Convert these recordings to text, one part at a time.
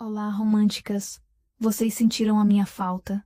Olá, românticas. Vocês sentiram a minha falta.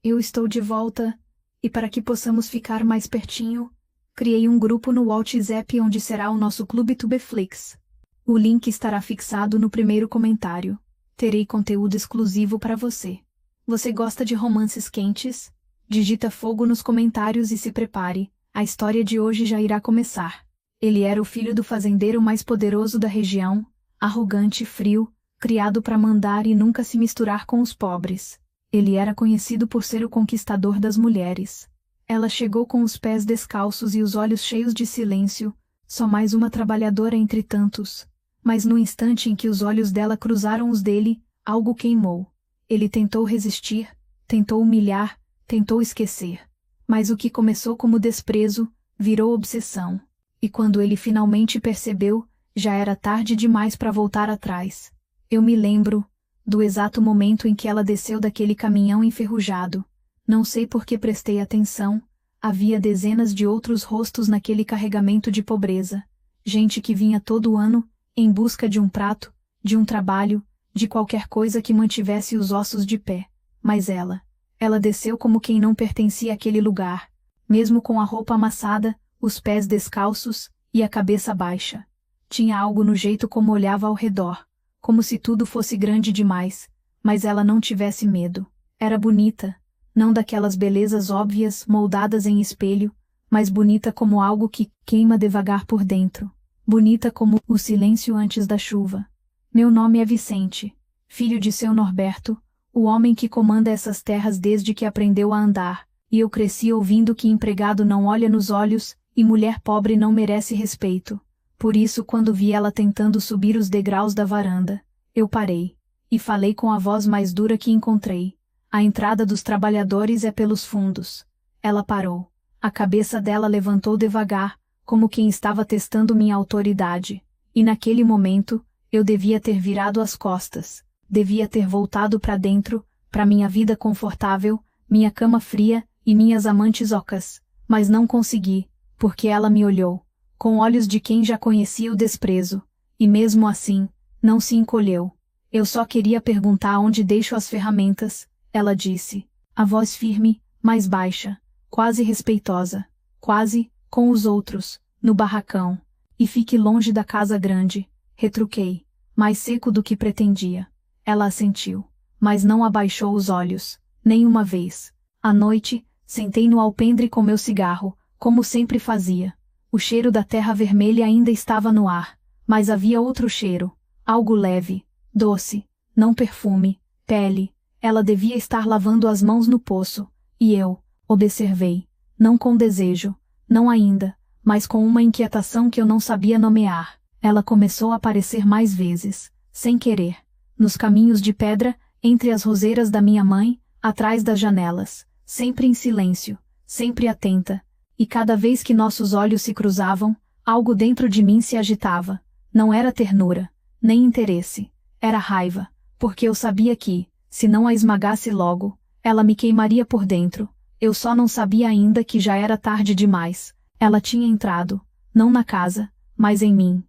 Eu estou de volta, e para que possamos ficar mais pertinho, criei um grupo no WhatsApp onde será o nosso Clube Tubeflix. O link estará fixado no primeiro comentário. Terei conteúdo exclusivo para você. Você gosta de romances quentes? Digita fogo nos comentários e se prepare, a história de hoje já irá começar. Ele era o filho do fazendeiro mais poderoso da região, arrogante e frio, criado para mandar e nunca se misturar com os pobres. Ele era conhecido por ser o conquistador das mulheres. Ela chegou com os pés descalços e os olhos cheios de silêncio, só mais uma trabalhadora entre tantos. Mas no instante em que os olhos dela cruzaram os dele, algo queimou. Ele tentou resistir, tentou humilhar, tentou esquecer. Mas o que começou como desprezo, virou obsessão. E quando ele finalmente percebeu, já era tarde demais para voltar atrás. Eu me lembro do exato momento em que ela desceu daquele caminhão enferrujado. Não sei por que prestei atenção, havia dezenas de outros rostos naquele carregamento de pobreza. Gente que vinha todo ano, em busca de um prato, de um trabalho, de qualquer coisa que mantivesse os ossos de pé. Mas ela desceu como quem não pertencia àquele lugar, mesmo com a roupa amassada, os pés descalços e a cabeça baixa. Tinha algo no jeito como olhava ao redor, como se tudo fosse grande demais, mas ela não tivesse medo. Era bonita, não daquelas belezas óbvias moldadas em espelho, mas bonita como algo que queima devagar por dentro. Bonita como o silêncio antes da chuva. Meu nome é Vicente, filho de seu Norberto, o homem que comanda essas terras desde que aprendeu a andar, e eu cresci ouvindo que empregado não olha nos olhos, e mulher pobre não merece respeito. Por isso, quando vi ela tentando subir os degraus da varanda, eu parei, e falei com a voz mais dura que encontrei. A entrada dos trabalhadores é pelos fundos. Ela parou. A cabeça dela levantou devagar, como quem estava testando minha autoridade. E naquele momento, eu devia ter virado as costas. Devia ter voltado para dentro, para minha vida confortável, minha cama fria e minhas amantes ocas. Mas não consegui, porque ela me olhou, com olhos de quem já conhecia o desprezo, e mesmo assim, não se encolheu. Eu só queria perguntar onde deixo as ferramentas, ela disse, a voz firme, mais baixa, quase respeitosa, quase, com os outros, no barracão. E fique longe da casa grande, retruquei, mais seco do que pretendia. Ela assentiu, mas não abaixou os olhos, nem uma vez. À noite, sentei no alpendre com meu cigarro, como sempre fazia. O cheiro da terra vermelha ainda estava no ar, mas havia outro cheiro, algo leve, doce, não perfume, pele. Ela devia estar lavando as mãos no poço, e eu observei, não com desejo, não ainda, mas com uma inquietação que eu não sabia nomear. Ela começou a aparecer mais vezes, sem querer, nos caminhos de pedra, entre as roseiras da minha mãe, atrás das janelas, sempre em silêncio, sempre atenta. E cada vez que nossos olhos se cruzavam, algo dentro de mim se agitava. Não era ternura, nem interesse, era raiva, porque eu sabia que, se não a esmagasse logo, ela me queimaria por dentro. Eu só não sabia ainda que já era tarde demais. Ela tinha entrado, não na casa, mas em mim.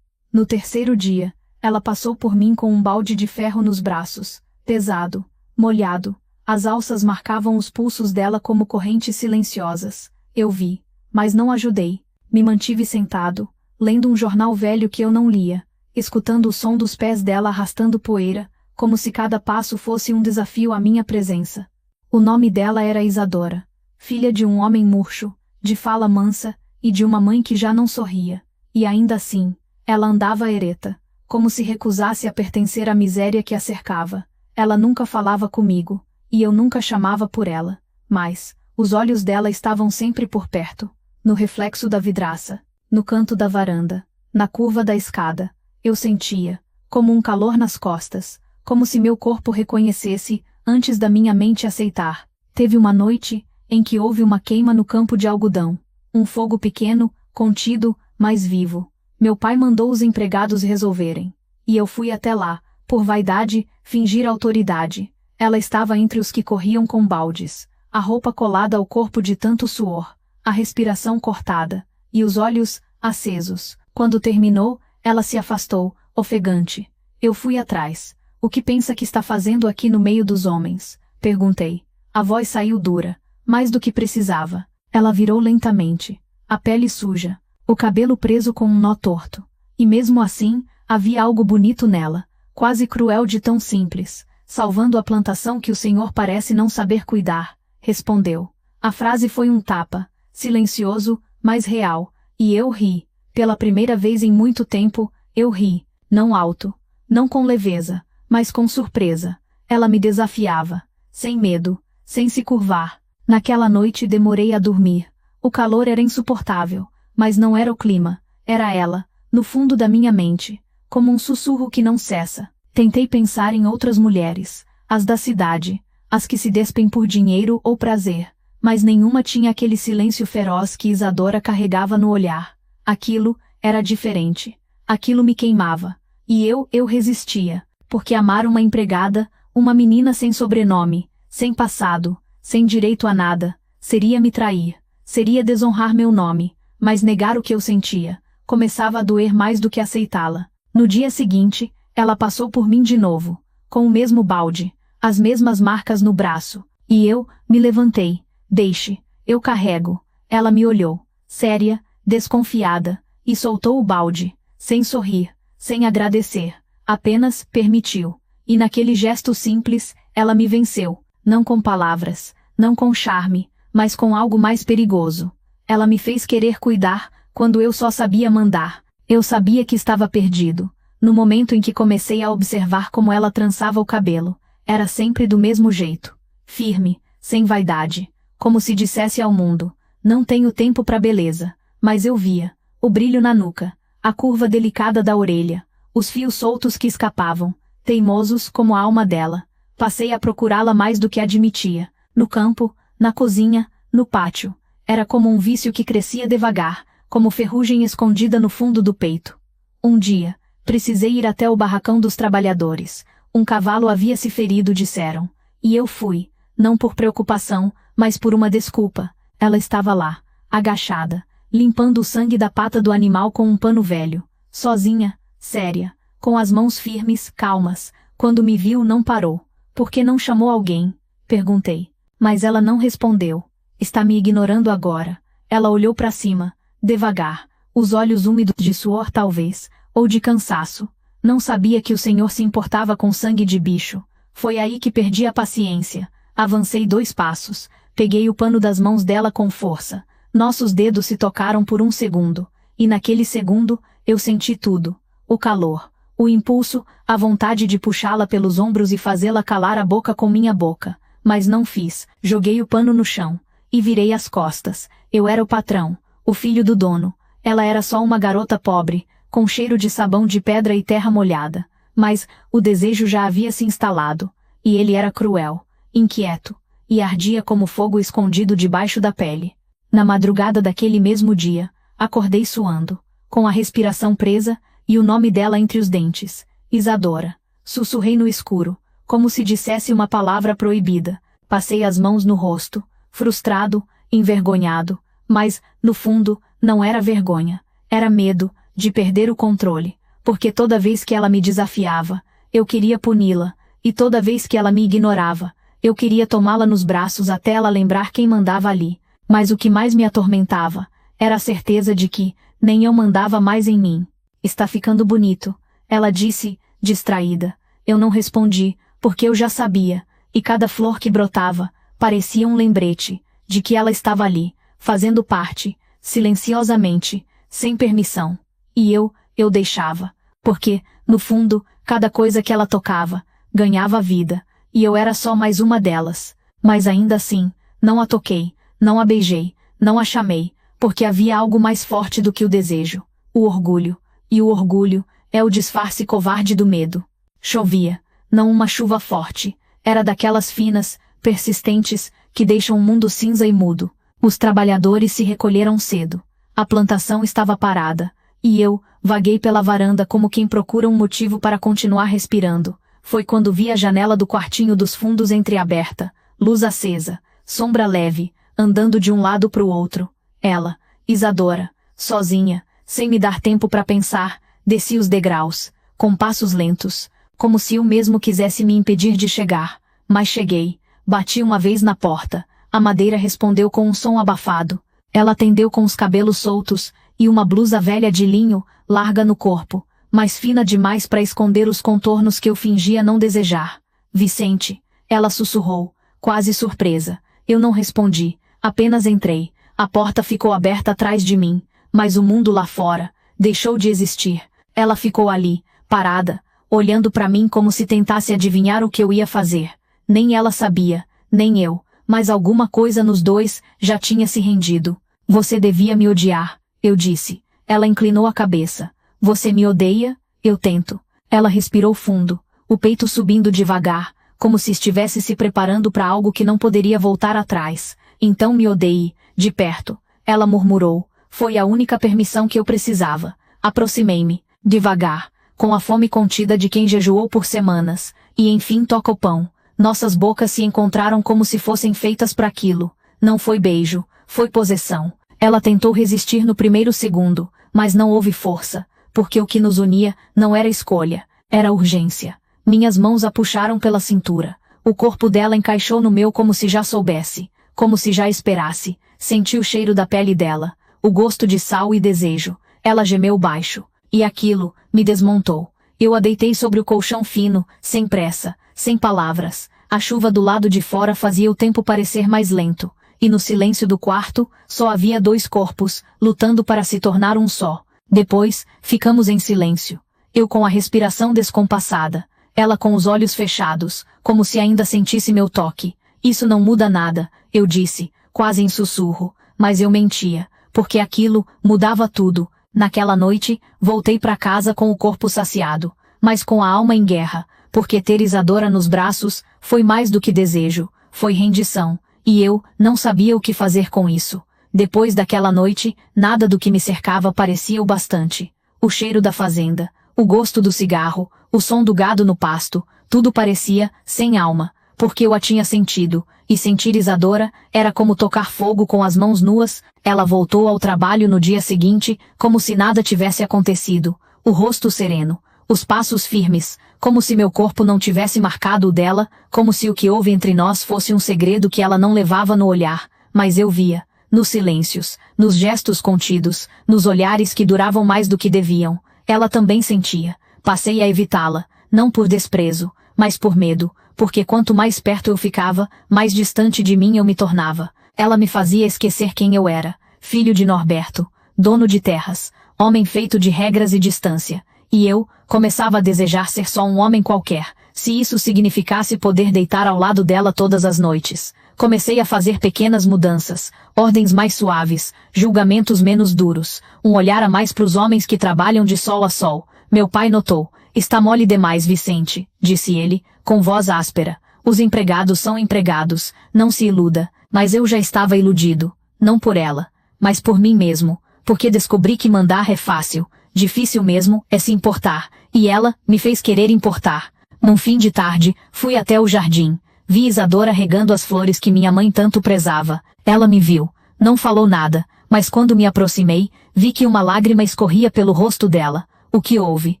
No terceiro dia, ela passou por mim com um balde de ferro nos braços, pesado, molhado. As alças marcavam os pulsos dela como correntes silenciosas. Eu vi, mas não ajudei. Me mantive sentado, lendo um jornal velho que eu não lia, escutando o som dos pés dela arrastando poeira, como se cada passo fosse um desafio à minha presença. O nome dela era Isadora, filha de um homem murcho, de fala mansa, e de uma mãe que já não sorria. E ainda assim, ela andava ereta, como se recusasse a pertencer à miséria que a cercava. Ela nunca falava comigo, e eu nunca chamava por ela, mas os olhos dela estavam sempre por perto, no reflexo da vidraça, no canto da varanda, na curva da escada. Eu sentia, como um calor nas costas, como se meu corpo reconhecesse, antes da minha mente aceitar. Teve uma noite, em que houve uma queima no campo de algodão. Um fogo pequeno, contido, mas vivo. Meu pai mandou os empregados resolverem. E eu fui até lá, por vaidade, fingir autoridade. Ela estava entre os que corriam com baldes, a roupa colada ao corpo de tanto suor, a respiração cortada, e os olhos acesos. Quando terminou, ela se afastou, ofegante. Eu fui atrás. O que pensa que está fazendo aqui no meio dos homens? Perguntei. A voz saiu dura, mais do que precisava. Ela virou lentamente. A pele suja, o cabelo preso com um nó torto. E mesmo assim, havia algo bonito nela, quase cruel de tão simples, salvando a plantação que o senhor parece não saber cuidar, respondeu. A frase foi um tapa, silencioso, mas real, e eu ri. Pela primeira vez em muito tempo, eu ri, não alto, não com leveza, mas com surpresa. Ela me desafiava, sem medo, sem se curvar. Naquela noite demorei a dormir. O calor era insuportável, mas não era o clima, era ela, no fundo da minha mente, como um sussurro que não cessa. Tentei pensar em outras mulheres, as da cidade, as que se despem por dinheiro ou prazer, mas nenhuma tinha aquele silêncio feroz que Isadora carregava no olhar. Aquilo era diferente. Aquilo me queimava. E eu resistia, porque amar uma empregada, uma menina sem sobrenome, sem passado, sem direito a nada, seria me trair, seria desonrar meu nome, mas negar o que eu sentia, começava a doer mais do que aceitá-la. No dia seguinte, ela passou por mim de novo, com o mesmo balde, as mesmas marcas no braço, e eu me levantei. Deixe, eu carrego. Ela me olhou, séria, desconfiada, e soltou o balde, sem sorrir, sem agradecer, apenas permitiu. E naquele gesto simples, ela me venceu, não com palavras, não com charme, mas com algo mais perigoso. Ela me fez querer cuidar, quando eu só sabia mandar. Eu sabia que estava perdido. No momento em que comecei a observar como ela trançava o cabelo, era sempre do mesmo jeito, firme, sem vaidade, como se dissesse ao mundo: não tenho tempo para beleza. Mas eu via o brilho na nuca, a curva delicada da orelha, os fios soltos que escapavam, teimosos como a alma dela. Passei a procurá-la mais do que admitia, no campo, na cozinha, no pátio. Era como um vício que crescia devagar, como ferrugem escondida no fundo do peito. Um dia, precisei ir até o barracão dos trabalhadores. Um cavalo havia se ferido, disseram. E eu fui, não por preocupação, mas por uma desculpa. Ela estava lá, agachada, limpando o sangue da pata do animal com um pano velho. Sozinha, séria, com as mãos firmes, calmas. Quando me viu, não parou. Por que não chamou alguém? Perguntei. Mas ela não respondeu. Está me ignorando agora. Ela olhou para cima, devagar, os olhos úmidos de suor talvez, ou de cansaço. Não sabia que o senhor se importava com sangue de bicho. Foi aí que perdi a paciência. Avancei 2 passos, peguei o pano das mãos dela com força. Nossos dedos se tocaram por um segundo, e naquele segundo, eu senti tudo. O calor, o impulso, a vontade de puxá-la pelos ombros e fazê-la calar a boca com minha boca. Mas não fiz, joguei o pano no chão, e virei as costas. Eu era o patrão, o filho do dono. Ela era só uma garota pobre, com cheiro de sabão de pedra e terra molhada. Mas o desejo já havia se instalado, e ele era cruel, inquieto, e ardia como fogo escondido debaixo da pele. Na madrugada daquele mesmo dia, acordei suando, com a respiração presa, e o nome dela entre os dentes. Isadora. Sussurrei no escuro, como se dissesse uma palavra proibida. Passei as mãos no rosto, frustrado, envergonhado, mas, no fundo, não era vergonha, era medo, de perder o controle, porque toda vez que ela me desafiava, eu queria puni-la, e toda vez que ela me ignorava, eu queria tomá-la nos braços até ela lembrar quem mandava ali. Mas o que mais me atormentava, era a certeza de que, nem eu mandava mais em mim. Está ficando bonito, ela disse, distraída. Eu não respondi, porque eu já sabia, e cada flor que brotava, parecia um lembrete, de que ela estava ali, fazendo parte, silenciosamente, sem permissão. E eu deixava, porque, no fundo, cada coisa que ela tocava, ganhava vida, e eu era só mais uma delas. Mas ainda assim, não a toquei, não a beijei, não a chamei, porque havia algo mais forte do que o desejo, o orgulho, e o orgulho é o disfarce covarde do medo. Chovia, não uma chuva forte, era daquelas finas, persistentes, que deixam o mundo cinza e mudo. Os trabalhadores se recolheram cedo, a plantação estava parada, e eu vaguei pela varanda como quem procura um motivo para continuar respirando. Foi quando vi a janela do quartinho dos fundos entreaberta, luz acesa, sombra leve, andando de um lado para o outro. Ela, Isadora, sozinha, sem me dar tempo para pensar, desci os degraus, com passos lentos, como se o mesmo quisesse me impedir de chegar. Mas cheguei. Bati uma vez na porta. A madeira respondeu com um som abafado. Ela atendeu com os cabelos soltos, e uma blusa velha de linho, larga no corpo, mas fina demais para esconder os contornos que eu fingia não desejar. Vicente, ela sussurrou, quase surpresa. Eu não respondi, apenas entrei. A porta ficou aberta atrás de mim, mas o mundo lá fora deixou de existir. Ela ficou ali, parada, olhando para mim como se tentasse adivinhar o que eu ia fazer. Nem ela sabia, nem eu, mas alguma coisa nos dois já tinha se rendido. Você devia me odiar, eu disse. Ela inclinou a cabeça. Você me odeia? Eu tento. Ela respirou fundo, o peito subindo devagar, como se estivesse se preparando para algo que não poderia voltar atrás. Então me odeie, de perto. Ela murmurou. Foi a única permissão que eu precisava. Aproximei-me, devagar, com a fome contida de quem jejuou por semanas, e enfim toca o pão. Nossas bocas se encontraram como se fossem feitas para aquilo. Não foi beijo, foi possessão. Ela tentou resistir no primeiro segundo, mas não houve força, porque o que nos unia não era escolha, era urgência. Minhas mãos a puxaram pela cintura. O corpo dela encaixou no meu como se já soubesse, como se já esperasse. Senti o cheiro da pele dela, o gosto de sal e desejo. Ela gemeu baixo, e aquilo me desmontou. Eu a deitei sobre o colchão fino, sem pressa, sem palavras. A chuva do lado de fora fazia o tempo parecer mais lento, e no silêncio do quarto, só havia dois corpos, lutando para se tornar um só. Depois, ficamos em silêncio. Eu com a respiração descompassada, ela com os olhos fechados, como se ainda sentisse meu toque. Isso não muda nada, eu disse, quase em sussurro, mas eu mentia, porque aquilo mudava tudo. Naquela noite, voltei para casa com o corpo saciado, mas com a alma em guerra, porque ter Isadora nos braços foi mais do que desejo, foi rendição, e eu não sabia o que fazer com isso. Depois daquela noite, nada do que me cercava parecia o bastante. O cheiro da fazenda, o gosto do cigarro, o som do gado no pasto, tudo parecia sem alma, porque eu a tinha sentido, e sentir Isadora era como tocar fogo com as mãos nuas. Ela voltou ao trabalho no dia seguinte, como se nada tivesse acontecido, o rosto sereno, os passos firmes, como se meu corpo não tivesse marcado o dela, como se o que houve entre nós fosse um segredo que ela não levava no olhar, mas eu via, nos silêncios, nos gestos contidos, nos olhares que duravam mais do que deviam. Ela também sentia. Passei a evitá-la, não por desprezo, mas por medo, porque quanto mais perto eu ficava, mais distante de mim eu me tornava. Ela me fazia esquecer quem eu era, filho de Norberto, dono de terras, homem feito de regras e distância. E eu começava a desejar ser só um homem qualquer, se isso significasse poder deitar ao lado dela todas as noites. Comecei a fazer pequenas mudanças, ordens mais suaves, julgamentos menos duros, um olhar a mais para os homens que trabalham de sol a sol. Meu pai notou. Está mole demais, Vicente, disse ele, com voz áspera. Os empregados são empregados, não se iluda. Mas eu já estava iludido, não por ela, mas por mim mesmo, porque descobri que mandar é fácil, difícil mesmo é se importar, e ela me fez querer importar. Num fim de tarde, fui até o jardim. Vi Isadora regando as flores que minha mãe tanto prezava. Ela me viu, não falou nada, mas quando me aproximei, vi que uma lágrima escorria pelo rosto dela. O que houve?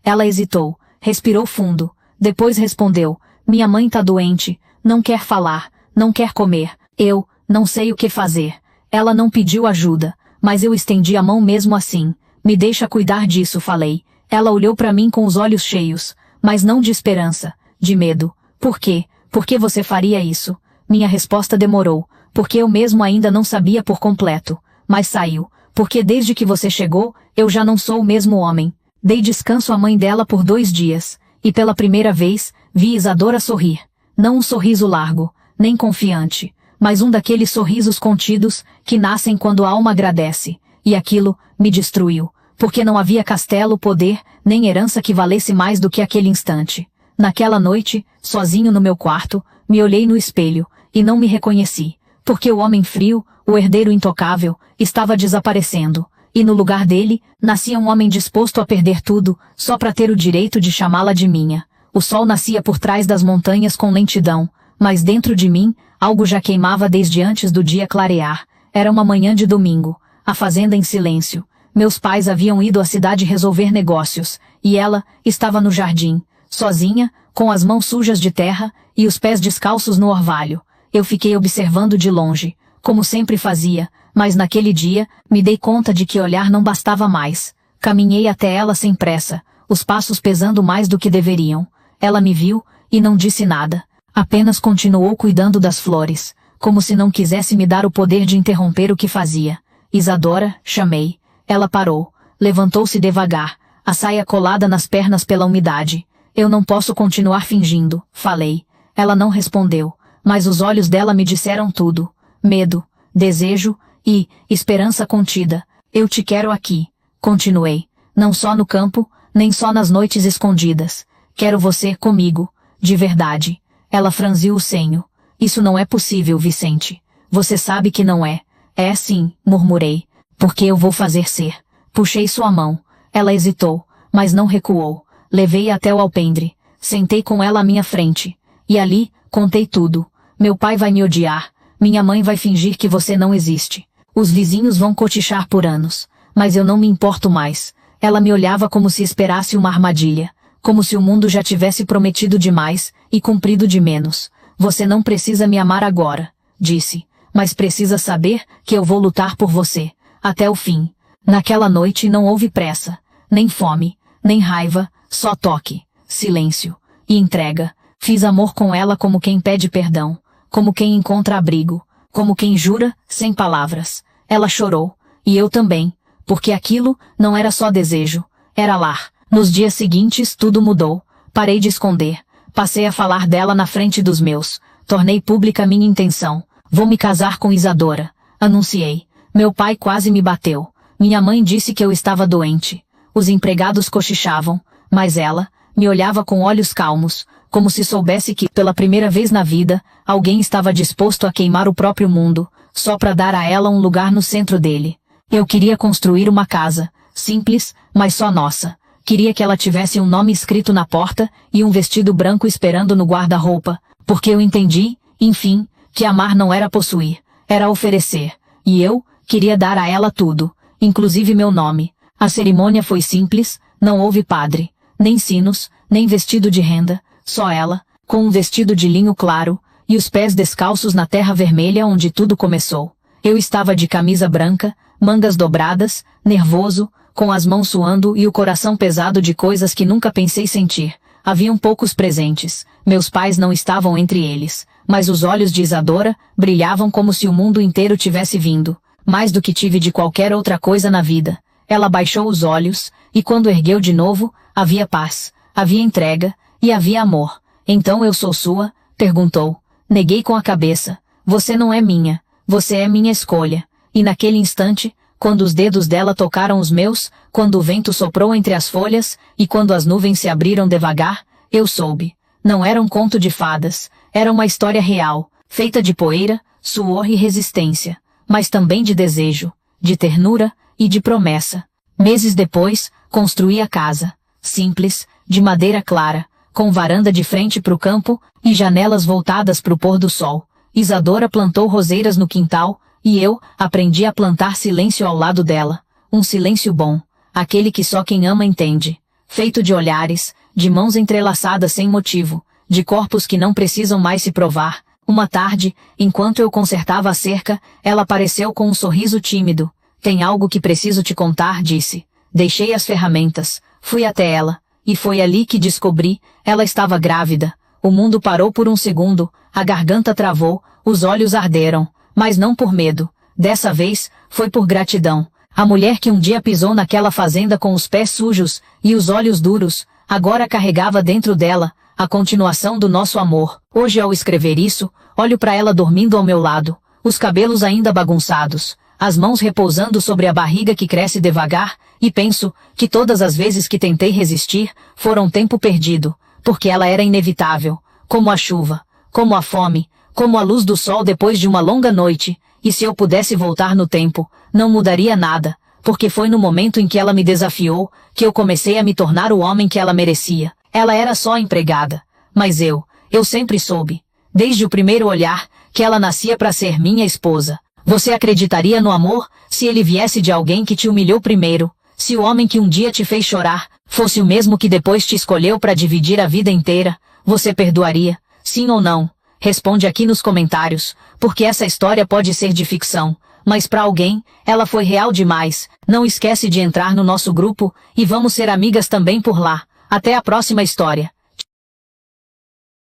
Ela hesitou, respirou fundo, depois respondeu, minha mãe tá doente, não quer falar, não quer comer, eu não sei o que fazer. Ela não pediu ajuda, mas eu estendi a mão mesmo assim. Me deixa cuidar disso, falei. Ela olhou para mim com os olhos cheios, mas não de esperança, de medo. Por quê? Por que você faria isso? Minha resposta demorou, porque eu mesmo ainda não sabia por completo, mas saiu, porque desde que você chegou, eu já não sou o mesmo homem. Dei descanso à mãe dela por 2 dias, e pela primeira vez, vi Isadora sorrir. Não um sorriso largo, nem confiante, mas um daqueles sorrisos contidos, que nascem quando a alma agradece, e aquilo me destruiu, porque não havia castelo, poder, nem herança que valesse mais do que aquele instante. Naquela noite, sozinho no meu quarto, me olhei no espelho, e não me reconheci, porque o homem frio, o herdeiro intocável, estava desaparecendo, e no lugar dele, nascia um homem disposto a perder tudo, só para ter o direito de chamá-la de minha. O sol nascia por trás das montanhas com lentidão, mas dentro de mim, algo já queimava desde antes do dia clarear. Era uma manhã de domingo, a fazenda em silêncio. Meus pais haviam ido à cidade resolver negócios, e ela estava no jardim, sozinha, com as mãos sujas de terra e os pés descalços no orvalho. Eu fiquei observando de longe, como sempre fazia, mas naquele dia, me dei conta de que olhar não bastava mais. Caminhei até ela sem pressa, os passos pesando mais do que deveriam. Ela me viu, e não disse nada. Apenas continuou cuidando das flores, como se não quisesse me dar o poder de interromper o que fazia. Isadora, chamei. Ela parou, levantou-se devagar, a saia colada nas pernas pela umidade. Eu não posso continuar fingindo, falei. Ela não respondeu, mas os olhos dela me disseram tudo. Medo, desejo e esperança contida. Eu te quero aqui, continuei. Não só no campo, nem só nas noites escondidas. Quero você comigo, de verdade. Ela franziu o senho. Isso não é possível, Vicente. Você sabe que não é. É sim, murmurei. Porque eu vou fazer ser. Puxei sua mão. Ela hesitou, mas não recuou. Levei-a até o alpendre. Sentei com ela à minha frente. E ali, contei tudo. Meu pai vai me odiar. Minha mãe vai fingir que você não existe. Os vizinhos vão cochichar por anos. Mas eu não me importo mais. Ela me olhava como se esperasse uma armadilha. Como se o mundo já tivesse prometido demais e cumprido de menos. Você não precisa me amar agora, disse. Mas precisa saber que eu vou lutar por você. Até o fim. Naquela noite não houve pressa. Nem fome. Nem raiva. Só toque. Silêncio. E entrega. Fiz amor com ela como quem pede perdão. Como quem encontra abrigo. Como quem jura, sem palavras. Ela chorou. E eu também. Porque aquilo não era só desejo. Era lar. Nos dias seguintes tudo mudou. Parei de esconder. Passei a falar dela na frente dos meus. Tornei pública minha intenção. Vou me casar com Isadora. Anunciei. Meu pai quase me bateu. Minha mãe disse que eu estava doente. Os empregados cochichavam. Mas ela me olhava com olhos calmos, como se soubesse que, pela primeira vez na vida, alguém estava disposto a queimar o próprio mundo, só para dar a ela um lugar no centro dele. Eu queria construir uma casa, simples, mas só nossa. Queria que ela tivesse um nome escrito na porta e um vestido branco esperando no guarda-roupa, porque eu entendi, enfim, que amar não era possuir, era oferecer. E eu queria dar a ela tudo, inclusive meu nome. A cerimônia foi simples, não houve padre, nem sinos, nem vestido de renda, só ela, com um vestido de linho claro, e os pés descalços na terra vermelha onde tudo começou. Eu estava de camisa branca, mangas dobradas, nervoso, com as mãos suando e o coração pesado de coisas que nunca pensei sentir. Haviam poucos presentes, meus pais não estavam entre eles, mas os olhos de Isadora brilhavam como se o mundo inteiro tivesse vindo, mais do que tive de qualquer outra coisa na vida. Ela baixou os olhos, e quando ergueu de novo, havia paz, havia entrega, e havia amor. Então eu sou sua? Perguntou. Neguei com a cabeça. Você não é minha, você é minha escolha. E naquele instante, quando os dedos dela tocaram os meus, quando o vento soprou entre as folhas, e quando as nuvens se abriram devagar, eu soube. Não era um conto de fadas, era uma história real, feita de poeira, suor e resistência, mas também de desejo, de ternura e de promessa. Meses depois, construí a casa, simples, de madeira clara, com varanda de frente para o campo e janelas voltadas para o pôr do sol. Isadora plantou roseiras no quintal, e eu aprendi a plantar silêncio ao lado dela. Um silêncio bom, aquele que só quem ama entende. Feito de olhares, de mãos entrelaçadas sem motivo, de corpos que não precisam mais se provar. Uma tarde, enquanto eu consertava a cerca, ela apareceu com um sorriso tímido. Tem algo que preciso te contar, disse. Deixei as ferramentas, fui até ela, e foi ali que descobri, ela estava grávida. O mundo parou por um segundo, a garganta travou, os olhos arderam. Mas não por medo. Dessa vez, foi por gratidão. A mulher que um dia pisou naquela fazenda com os pés sujos e os olhos duros, agora carregava dentro dela a continuação do nosso amor. Hoje, ao escrever isso, olho para ela dormindo ao meu lado, os cabelos ainda bagunçados, as mãos repousando sobre a barriga que cresce devagar, e penso que todas as vezes que tentei resistir, foram tempo perdido, porque ela era inevitável, como a chuva, como a fome, como a luz do sol depois de uma longa noite, e se eu pudesse voltar no tempo, não mudaria nada, porque foi no momento em que ela me desafiou, que eu comecei a me tornar o homem que ela merecia. Ela era só empregada, mas eu sempre soube, desde o primeiro olhar, que ela nascia para ser minha esposa. Você acreditaria no amor, se ele viesse de alguém que te humilhou primeiro, se o homem que um dia te fez chorar, fosse o mesmo que depois te escolheu para dividir a vida inteira, você perdoaria? Sim ou não? Responde aqui nos comentários, porque essa história pode ser de ficção, mas para alguém, ela foi real demais. Não esquece de entrar no nosso grupo, e vamos ser amigas também por lá. Até a próxima história.